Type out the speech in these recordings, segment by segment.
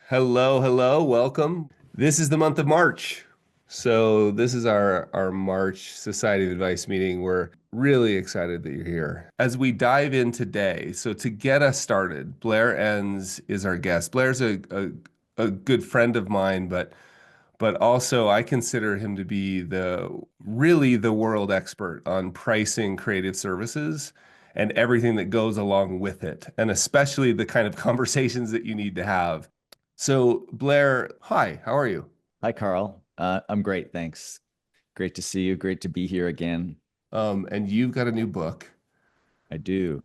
Hello, hello, welcome. This is the month of March. So this is our March Society of Advice meeting. We're really excited that you're here. As we dive in today, so to get us started, Blair Enns is our guest. Blair's a good friend of mine, but also I consider him to be the world expert on pricing creative services and everything that goes along with it, and especially the kind of conversations that you need to have. So, Blair, hi, how are you? Hi, Carl. I'm great, thanks. Great to see you. Great to be here again. And you've got a new book, I do.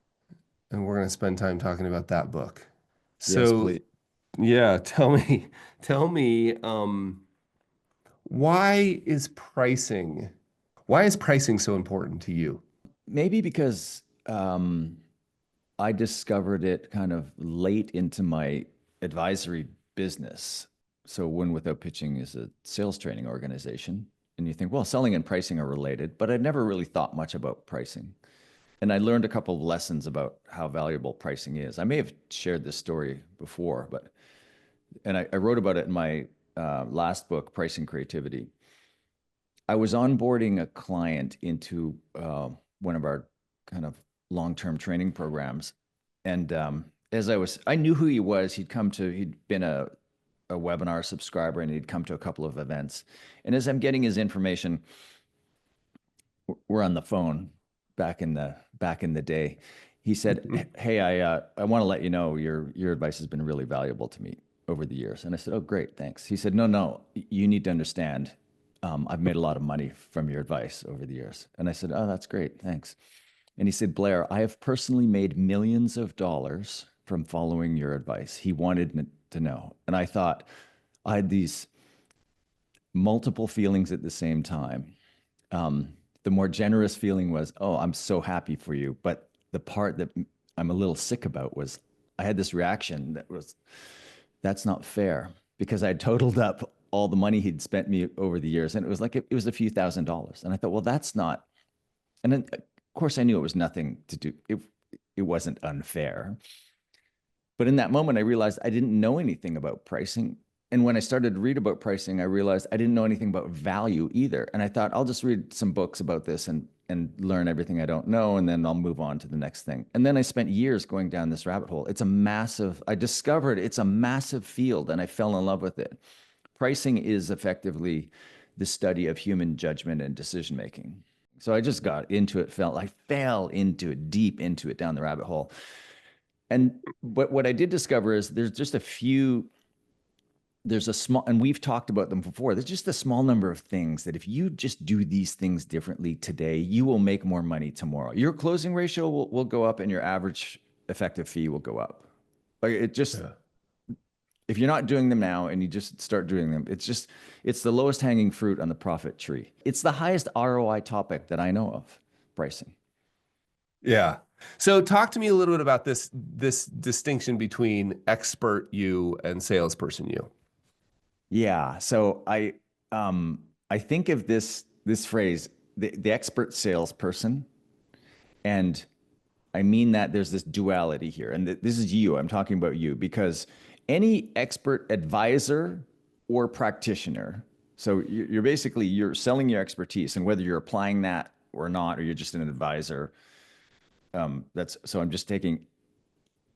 and we're going to spend time talking about that book. Yes, So, please. yeah, tell me, why is pricing, why is pricing so important to you? Maybe because I discovered it kind of late into my advisory business. So, Win Without Pitching is a sales training organization. And you think, well, selling and pricing are related, but I never really thought much about pricing. And I learned a couple of lessons about how valuable pricing is. I may have shared this story before, but I wrote about it in my last book, Pricing Creativity. I was onboarding a client into one of our kind of long-term training programs, and I knew who he was. He'd been a webinar subscriber, and he'd come to a couple of events. And as I'm getting his information, we're on the phone back in the day. He said, "Hey, I want to let you know your advice has been really valuable to me over the years." And I said, "Oh, great, thanks." He said, "No, you need to understand. I've made a lot of money from your advice over the years." And I said, "Oh, that's great, thanks." And he said, "Blair, I have personally made millions of dollars from following your advice." He wanted to know, and I thought I had these multiple feelings at the same time. The more generous feeling was, oh, I'm so happy for you. But the part that I'm a little sick about was I had this reaction that was, that's not fair because I had totaled up all the money he'd spent me over the years. And it was like, it was a few $1,000s. And I thought, well, that's not, and then of course I knew it was nothing to do. It wasn't unfair. But in that moment, I realized I didn't know anything about pricing. And when I started to read about pricing, I realized I didn't know anything about value either. And I thought, I'll just read some books about this and learn everything I don't know, and then I'll move on to the next thing. And then I spent years going down this rabbit hole. I discovered it's a massive field, and I fell in love with it. Pricing is effectively the study of human judgment and decision making. So I just got into it, I fell into it, deep into it down the rabbit hole. And but what I did discover is there's a small, and we've talked about them before. There's just a small number of things that if you just do these things differently today, you will make more money tomorrow. Your closing ratio will go up and your average effective fee will go up. Like it just, Yeah. if you're not doing them now and you just start doing them, it's the lowest hanging fruit on the profit tree. It's the highest ROI topic that I know of, pricing. Yeah. So talk to me a little bit about this distinction between expert you and salesperson you. Yeah. I think of this phrase, the expert salesperson, and I mean that there's this duality here. And this is you. I'm talking about you because any expert advisor or practitioner, so you're selling your expertise, and whether you're applying that or not, or you're just an advisor, that's so I'm just taking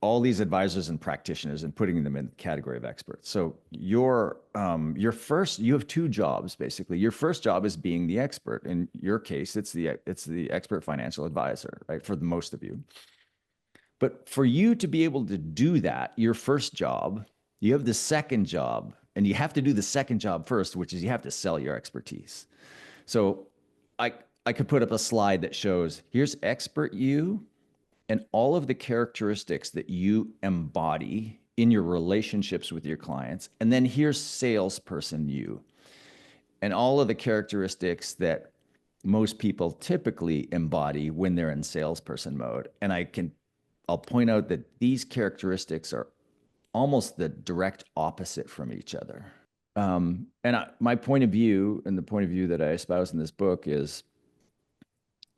all these advisors and practitioners and putting them in the category of experts. So you have two jobs basically. Your first job is being the expert. In your case, it's the expert financial advisor, right? For the most of you. But for you to be able to do that, your first job, you have the second job, and you have to do the second job first, which is you have to sell your expertise. So I I could put up a slide that shows here's expert you and all of the characteristics that you embody in your relationships with your clients. And then here's salesperson you and all of the characteristics that most people typically embody when they're in salesperson mode. And I'll point out that these characteristics are almost the direct opposite from each other. My point of view and the point of view that I espouse in this book is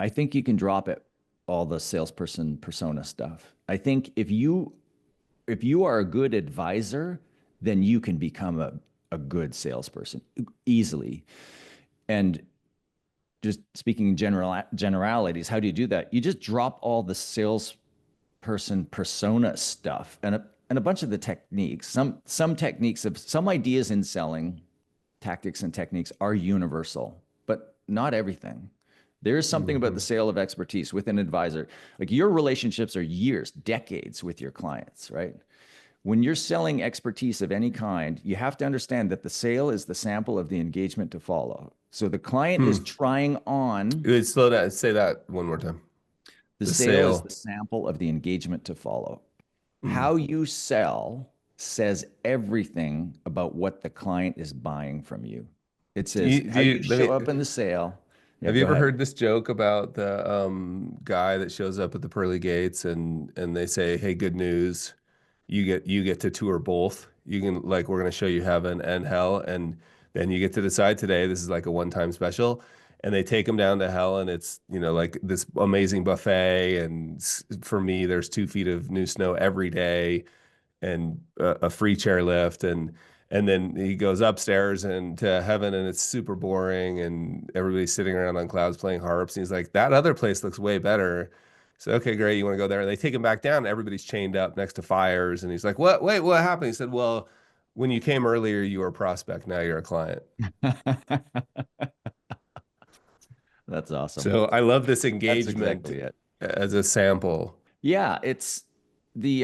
I think you can drop it all the salesperson persona stuff. I think if you are a good advisor, then you can become a good salesperson easily. And just speaking generalities, how do you do that? You just drop all the salesperson persona stuff and a bunch of the techniques. Some techniques of some ideas in selling tactics and techniques are universal, but not everything. There is something about the Mhm. sale of expertise with an advisor. Like your relationships are years, decades with your clients, right? When you're selling expertise of any kind, you have to understand that the sale is the sample of the engagement to follow. So the client is Hmm. trying on, Wait, slow down. Say that one more time. the The sale is sale. the sample of the engagement to follow. Mm. How you sell says everything about what the client is buying from you. It says how you Let show me. up in the sale. Yeah, Have you go ever ahead. heard this joke about the guy that shows up at the pearly gates and they say, "Hey, good news. You get to tour both. You can like we're going to show you heaven and hell, and then you get to decide today. This is like a one-time special." And they take him down to hell, and it's like this amazing buffet, and for me, there's 2 feet of new snow every day, and a free chairlift, and then he goes upstairs and to heaven, and it's super boring, and everybody's sitting around on clouds playing harps, and he's like, that other place looks way better. So okay, great, you want to go there? And they take him back down, and everybody's chained up next to fires, and he's like, what? Wait, what happened? He said, well, when you came earlier, you were a prospect. Now you're a client. That's awesome. So I love this That's engagement exactly it. as a sample. Yeah, it's the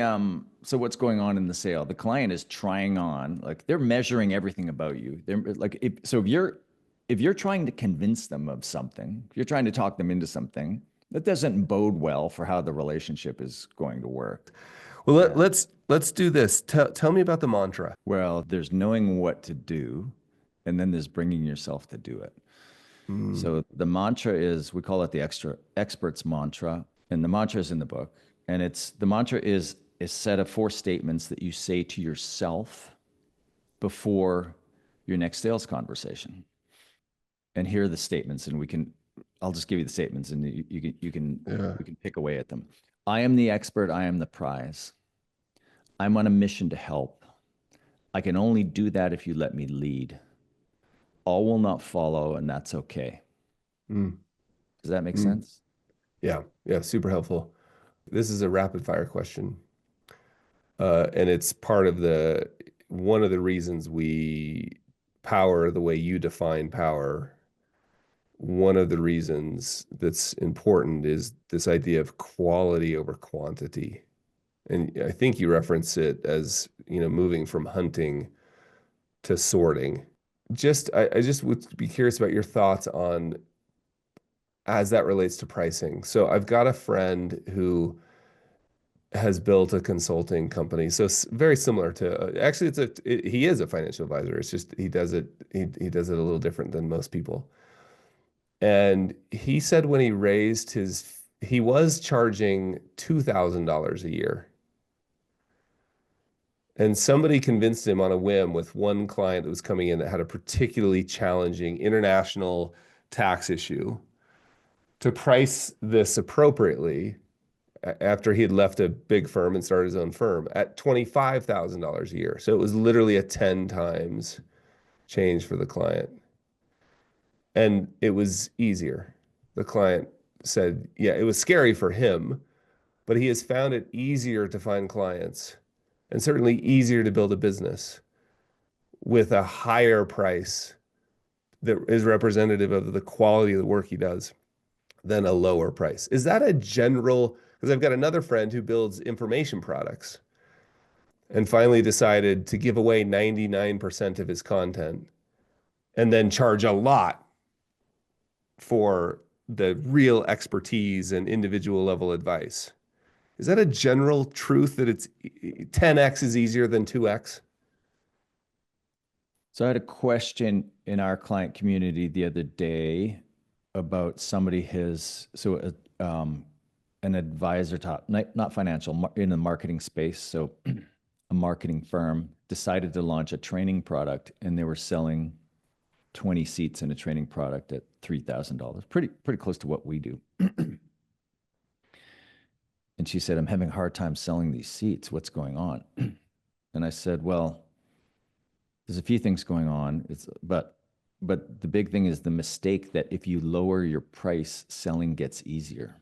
so what's going on in the sale? The client is trying on, like they're measuring everything about you. They're like if you're trying to convince them of something, if you're trying to talk them into something, that doesn't bode well for how the relationship is going to work. Well, Yeah. let's do this. Tell me about the mantra. Well, there's knowing what to do, and then there's bringing yourself to do it. Mm, So the mantra is, we call it the extra experts mantra, and the mantra is in the book. And it's the mantra is a set of 4 statements that you say to yourself before your next sales conversation. And here are the statements, and I'll just give you the statements, and yeah. you can pick away at them. I am the expert. I am the prize. I'm on a mission to help. I can only do that if you let me lead. All will not follow, and that's okay. Mm, Does that make mm. sense? Yeah, yeah, super helpful. This is a rapid fire question. And it's part of the one of the reasons we power the way you define power. One of the reasons that's important is this idea of quality over quantity. And I think you reference it as, moving from hunting to sorting. I just would be curious about your thoughts on as that relates to pricing. So I've got a friend who has built a consulting company. So very similar to actually he is a financial advisor. It's just he does it a little different than most people. And he said when he was charging $2,000 a year. And somebody convinced him on a whim with one client that was coming in that had a particularly challenging international tax issue to price this appropriately after he had left a big firm and started his own firm at $25,000 a year. So it was literally a 10 times change for the client. And it was easier. The client said, yeah, it was scary for him, but he has found it easier to find clients and certainly easier to build a business with a higher price that is representative of the quality of the work he does than a lower price. Is that a general? Because I've got another friend who builds information products and finally decided to give away 99% of his content and then charge a lot for the real expertise and individual level advice. Is that a general truth that it's 10x is easier than 2x? So I had a question in our client community the other day about somebody an advisor top, not financial, in the marketing space. So a marketing firm decided to launch a training product, and they were selling 20 seats in a training product at $3,000. Pretty close to what we do. And she said, I'm having a hard time selling these seats. What's going on? And I said, well, There's a few things going on. But the big thing is the mistake that if you lower your price, selling gets easier.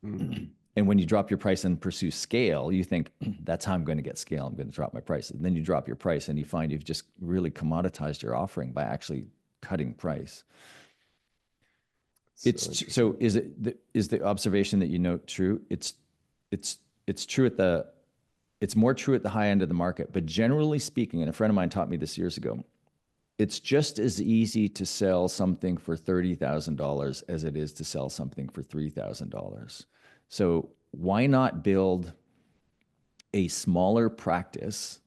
Mm. And when you drop your price and pursue scale, you think that's how I'm going to get scale. I'm going to drop my price. And then you drop your price and you find you've just really commoditized your offering by actually cutting price. So It's interesting. so is the observation that you note true? It's true at the it's more true at the high end of the market, but generally speaking, and a friend of mine taught me this years ago, it's just as easy to sell something for $30,000 as it is to sell something for $3,000. So why not build a smaller practice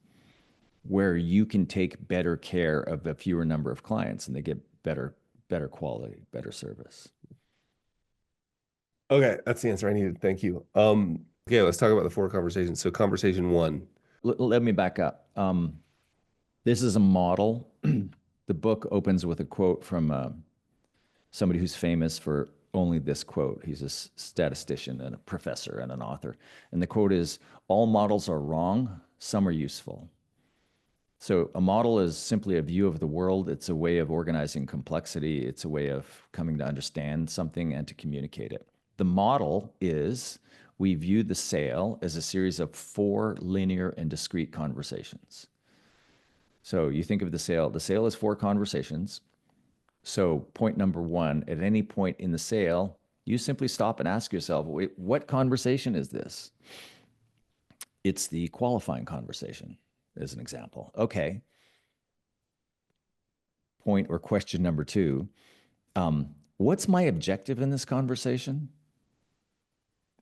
where you can take better care of a fewer number of clients and they get better quality, better service? Okay, that's the answer I needed. Thank you. Okay, let's talk about the four conversations. So conversation one. Let me back up. This is a model. The book opens with a quote from somebody who's famous for only this quote. He's a statistician and a professor and an author. And the quote is, all models are wrong, some are useful. So a model is simply a view of the world. It's a way of organizing complexity. It's a way of coming to understand something and to communicate it. The model is we view the sale as a series of four linear and discrete conversations. So you think of the sale is four conversations. So point number one, at any point in the sale, you simply stop and ask yourself, wait, what conversation is this? It's the qualifying conversation, as an example. Okay. Point or question number two, what's my objective in this conversation?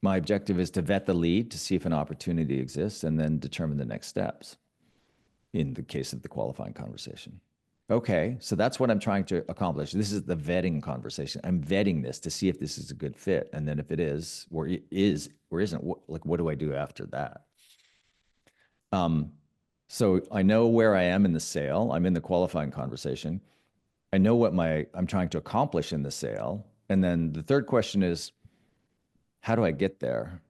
My objective is to vet the lead to see if an opportunity exists and then determine the next steps in the case of the qualifying conversation. Okay, so that's what I'm trying to accomplish. This is the vetting conversation. I'm vetting this to see if this is a good fit. And then if it is, or it is, or isn't, what do I do after that? So I know where I am in the sale. I'm in the qualifying conversation. I know what I'm trying to accomplish in the sale. And then the third question is, how do I get there?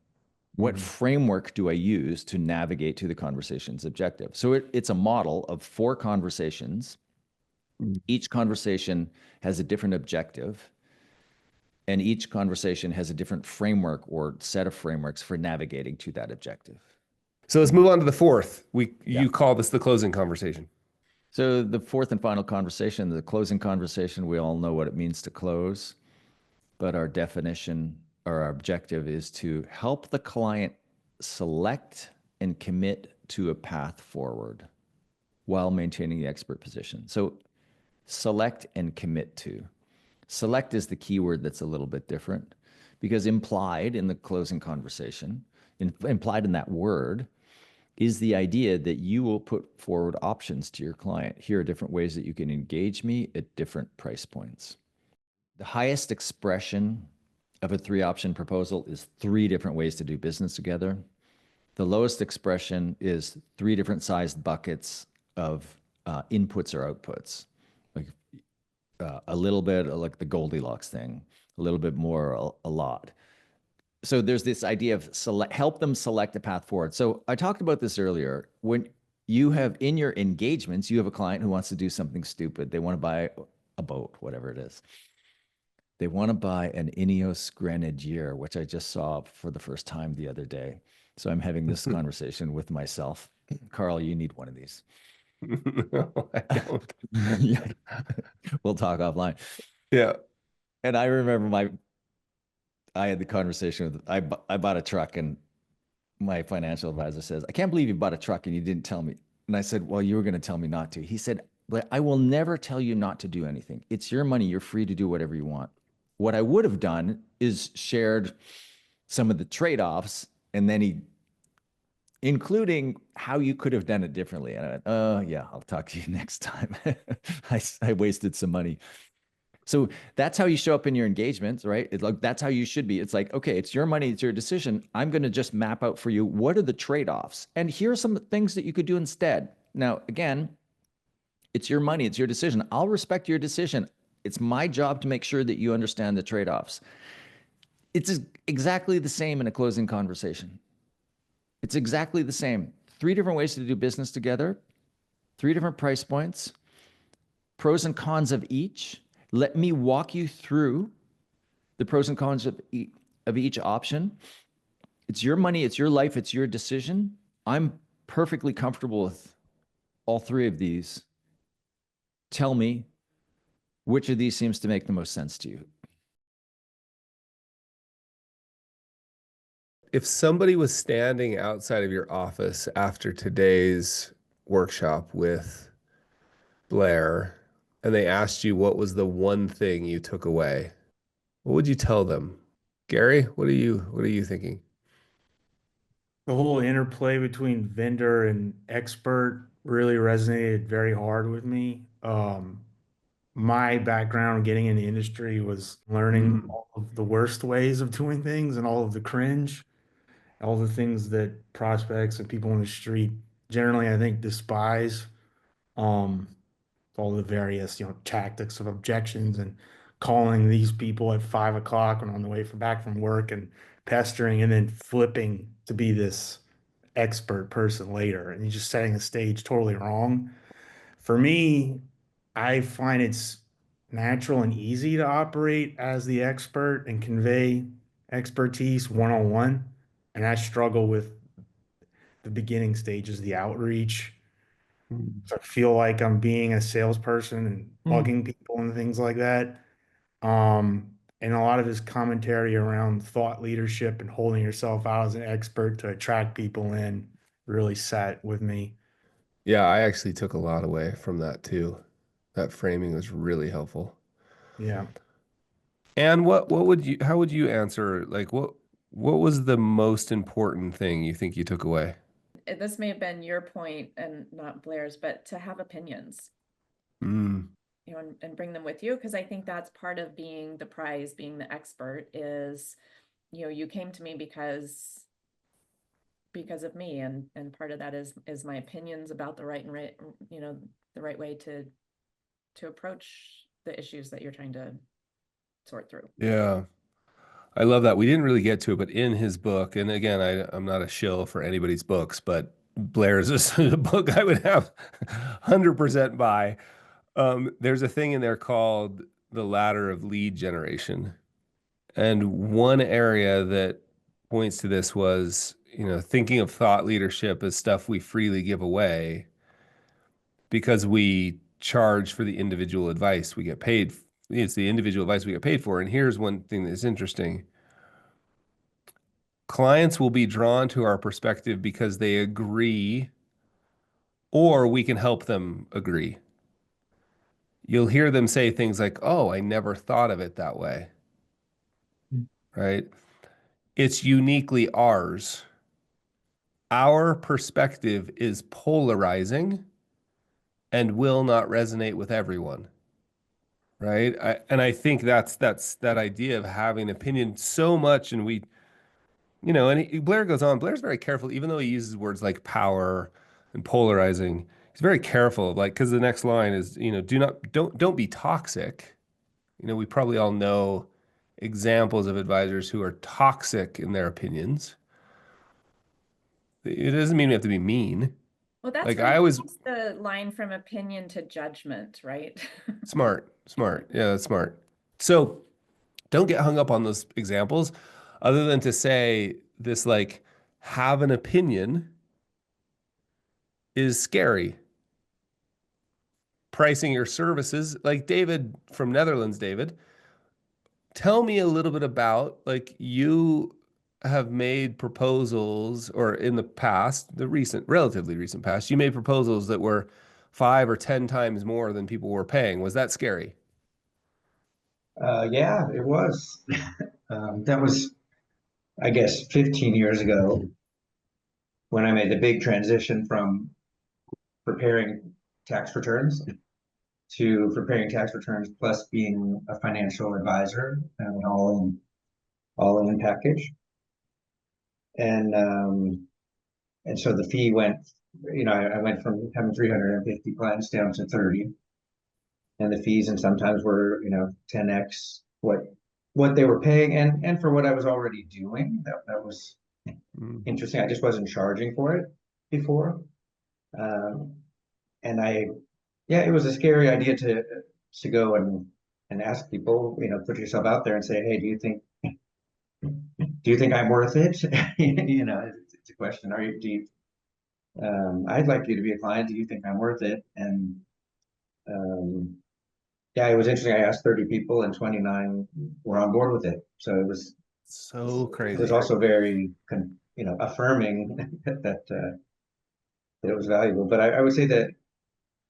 What Mhm. framework do I use to navigate to the conversation's objective? So it's a model of four conversations. Each conversation has a different objective, and each conversation has a different framework or set of frameworks for navigating to that objective. So let's move on to the fourth. Yeah. You call this the closing conversation. So the fourth and final conversation, the closing conversation, we all know what it means to close, but our definition or our objective is to help the client select and commit to a path forward while maintaining the expert position. So select and commit to. Select is the keyword that's a little bit different because implied in the closing conversation, implied in that word, is the idea that you will put forward options to your client. Here are different ways that you can engage me at different price points. The highest expression of a three option proposal is three different ways to do business together. The lowest expression is three different sized buckets of inputs or outputs. Like a little bit like the Goldilocks thing, a little bit more, a lot. So there's this idea of help them select a path forward. So I talked about this earlier. When you have in your engagements, you have a client who wants to do something stupid. They want to buy a boat, whatever it is. They want to buy an Ineos Grenadier, which I just saw for the first time the other day. So I'm having this conversation with myself. Carl, you need one of these. No, I don't. Yeah. We'll talk offline. Yeah. And I remember I had the conversation with, I bought a truck and my financial advisor says, I can't believe you bought a truck and you didn't tell me. And I said, well, you were going to tell me not to. He said, but I will never tell you not to do anything. It's your money. You're free to do whatever you want. What I would have done is shared some of the trade-offs and then including how you could have done it differently. And I went, oh yeah, I'll talk to you next time. I wasted some money. So that's how you show up in your engagements, right? Like that's how you should be. It's like, okay, it's your money, it's your decision. I'm going to just map out for you what are the trade-offs, and here are some things that you could do instead. Now, again, it's your money, it's your decision. I'll respect your decision. It's my job to make sure that you understand the trade-offs. It's exactly the same in a closing conversation. It's exactly the same. Three different ways to do business together. three different price points, pros and cons of each. Let me walk you through the pros and cons of each option. It's your money, it's your life, it's your decision. I'm perfectly comfortable with all three of these. Tell me which of these seems to make the most sense to you. If somebody was standing outside of your office after today's workshop with Blair and they asked you what was the one thing you took away, what would you tell them? Gary, what are you thinking? The whole interplay between vendor and expert really resonated very hard with me. My background getting in the industry was learning Mm. all of the worst ways of doing things and all of the cringe, all the things that prospects and people on the street generally, I think, despise. Um, all the various, tactics of objections and calling these people at 5 o'clock when on the way back from work and pestering and then flipping to be this expert person later. And you're just setting the stage totally wrong. For me, I find it's natural and easy to operate as the expert and convey expertise one on one. And I struggle with the beginning stages, the outreach. Mm. So I feel like I'm being a salesperson and Mm. bugging people and things like that. And a lot of his commentary around thought leadership and holding yourself out as an expert to attract people in really sat with me. Yeah, I actually took a lot away from that too. That framing was really helpful. Yeah. And what would you how would you answer like what was the most important thing you think you took away? This may have been your point and not Blair's, but to have opinions, Mm. and bring them with you. Because I think that's part of being the prize, being the expert is, you came to me because of me, and part of that is my opinions about the right way to approach the issues that you're trying to sort through. Yeah. I love that. We didn't really get to it, but in his book, and again, I'm not a shill for anybody's books, but Blair's is a book I would have 100% buy. There's a thing in there called the ladder of lead generation. And one area that points to this was, thinking of thought leadership as stuff we freely give away because we charge for the individual advice we get paid. It's the individual advice we get paid for. And here's one thing that's interesting. Clients will be drawn to our perspective because they agree or we can help them agree. You'll hear them say things like, "Oh, I never thought of it that way." Right? It's uniquely ours. Our perspective is polarizing and will not resonate with everyone. Right? And I think that's that idea of having opinion so much, and Blair goes on. Blair's very careful, even though he uses words like power and polarizing. He's very careful, like because the next line is, don't be toxic. We probably all know examples of advisors who are toxic in their opinions. It doesn't mean we have to be mean. Well, that's Like where I you always cross the line from opinion to judgment, right? smart, smart. Yeah, that's smart. So don't get hung up on those examples, other than to say this like have an opinion is scary. Pricing your services, like David from Netherlands, David, tell me a little bit about like you have made proposals or in the past, the relatively recent past, you made proposals that were 5 or 10 times more than people were paying. Was that scary? Yeah, it was. That was, I guess, 15 years ago when I made the big transition from preparing tax returns to preparing tax returns plus being a financial advisor and an all in package. And so the fee went, I went from having 350 clients down to 30, and the fees and sometimes were 10x what they were paying, and for what I was already doing. That was Mm. interesting. I just wasn't charging for it before. Um, and yeah, it was a scary idea to go and ask people, put yourself out there and say, hey, do you think I'm worth it? It's a question. I'd like you to be a client. Do you think I'm worth it? And um, yeah, it was interesting. I asked 30 people and 29 were on board with it. So So it crazy. was also very, affirming that it was valuable. But I would say that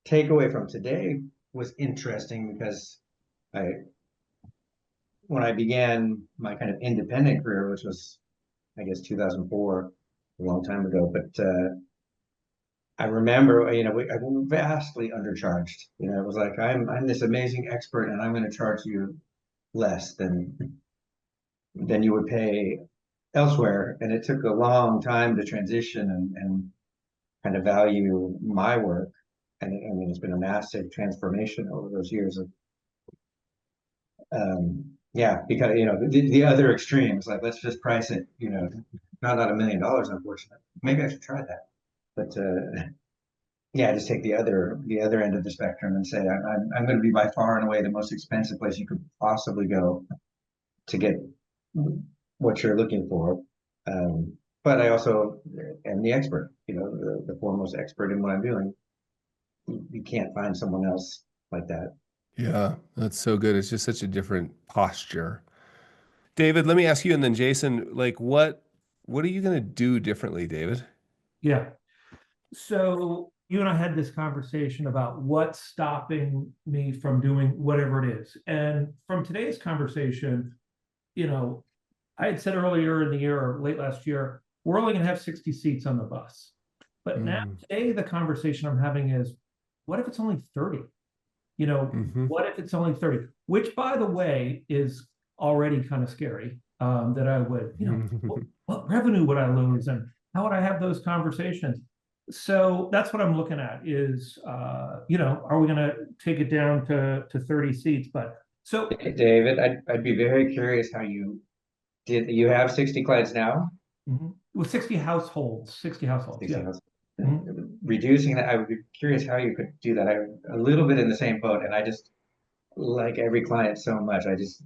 takeaway from today was interesting because I, when I began my kind of independent career, which was, I guess, 2004, a long time ago, but I remember, I was vastly undercharged. It was like, I'm this amazing expert and I'm going to charge you less than you would pay elsewhere. And it took a long time to transition and kind of value my work. And I mean, it's been a massive transformation over those years of, yeah, because, the other extreme is like, let's just price it, not $1 million, unfortunately. Maybe I should try that. But, yeah, just take the other end of the spectrum and say, I'm going to be by far and away the most expensive place you could possibly go to get what you're looking for. But I also am the expert, the foremost expert in what I'm doing. You can't find someone else like that. Yeah, that's so good. It's just such a different posture. David, let me ask you, and then Jason, like what are you going to do differently, David? Yeah. So you and I had this conversation about what's stopping me from doing whatever it is. And from today's conversation, I had said earlier in the year or late last year, we're only going to have 60 seats on the bus. But now today, the conversation I'm having is, what if it's only 30? What if it's only 30? Which, by the way, is already kind of scary. That I would, what revenue would I lose, and how would I have those conversations? So that's what I'm looking at is, are we going to take it down to 30 seats? But so, Hey, David, I'd be very curious how you have 60 clients now? With 60 households, 60 households, 60 yeah. households. Reducing that, I would be curious how you could do that. I'm a little bit in the same boat, and I just like every client so much. I just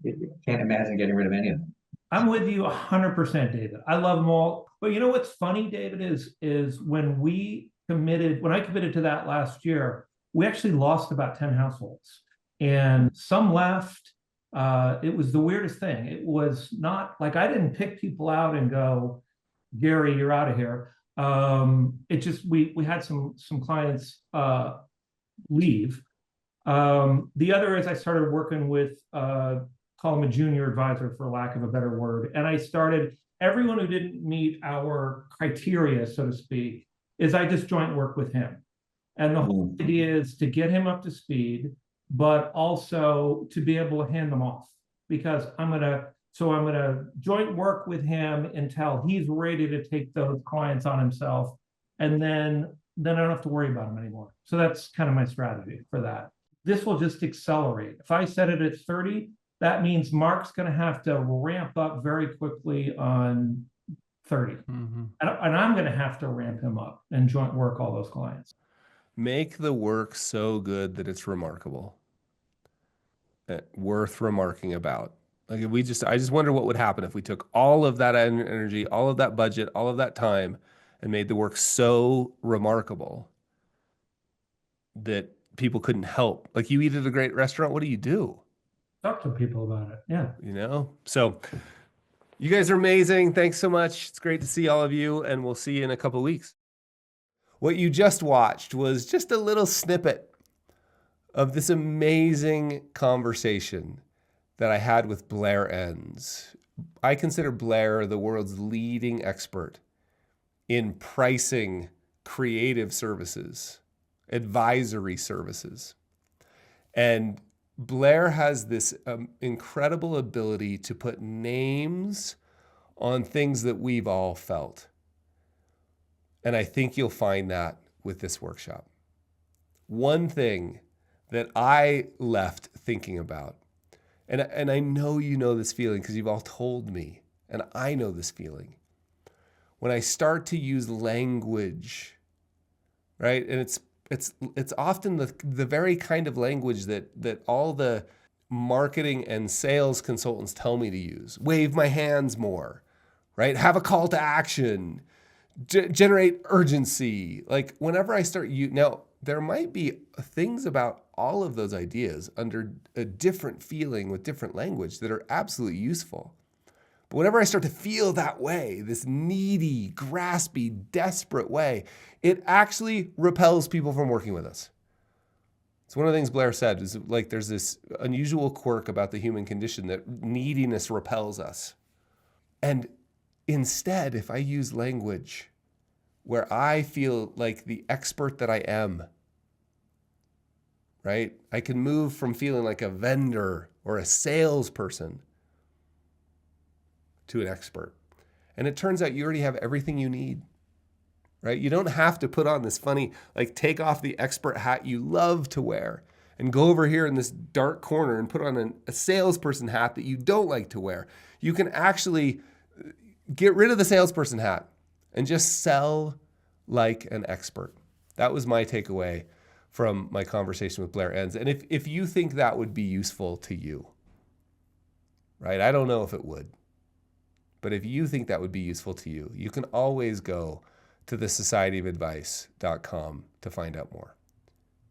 can't imagine getting rid of any of them. I'm with you 100%, David. I love them all. But you know what's funny, David, is when I committed to that last year, we actually lost about 10 households, and some left. It was the weirdest thing. It was not like I didn't pick people out and go, Gary, you're out of here. It just we had some clients leave. The other is I started working with call him a junior advisor for lack of a better word. And I started everyone who didn't meet our criteria, so to speak, is I just joint work with him. And the whole idea is to get him up to speed, but also to be able to hand them off because I'm going to joint work with him until he's ready to take those clients on himself. And then I don't have to worry about them anymore. So that's kind of my strategy for that. This will just accelerate. If I set it at 30, that means Mark's going to have to ramp up very quickly on 30. And I'm going to have to ramp him up and joint work all those clients. Make the work so good that it's remarkable, worth remarking about. Like I just wonder what would happen if we took all of that energy, all of that budget, all of that time, and made the work so remarkable that people couldn't help. Like you eat at a great restaurant, what do you do? Talk to people about it. Yeah. So you guys are amazing. Thanks so much. It's great to see all of you, and we'll see you in a couple of weeks. What you just watched was just a little snippet of this amazing conversation that I had with Blair Enns. I consider Blair the world's leading expert in pricing creative services, advisory services. And Blair has this incredible ability to put names on things that we've all felt. And I think you'll find that with this workshop. One thing that I left thinking about, and I know you know this feeling because you've all told me, and I know this feeling. When I start to use language, right? And it's it's often the very kind of language that all the marketing and sales consultants tell me to use. Wave my hands more, right? Have a call to action, generate urgency. Like whenever I start now there might be things about all of those ideas under a different feeling with different language that are absolutely useful. But whenever I start to feel that way, this needy, graspy, desperate way, it actually repels people from working with us. It's one of the things Blair said is like there's this unusual quirk about the human condition that neediness repels us. And instead, if I use language where I feel like the expert that I am, right? I can move from feeling like a vendor or a salesperson to an expert. And it turns out you already have everything you need, right? You don't have to put on this funny, like take off the expert hat you love to wear and go over here in this dark corner and put on a salesperson hat that you don't like to wear. You can actually get rid of the salesperson hat and just sell like an expert. That was my takeaway from my conversation with Blair Enns. And if you think that would be useful to you, right? I don't know if it would. But if you think that would be useful to you, you can always go to thesocietyofadvice.com to find out more.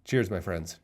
Cheers, my friends.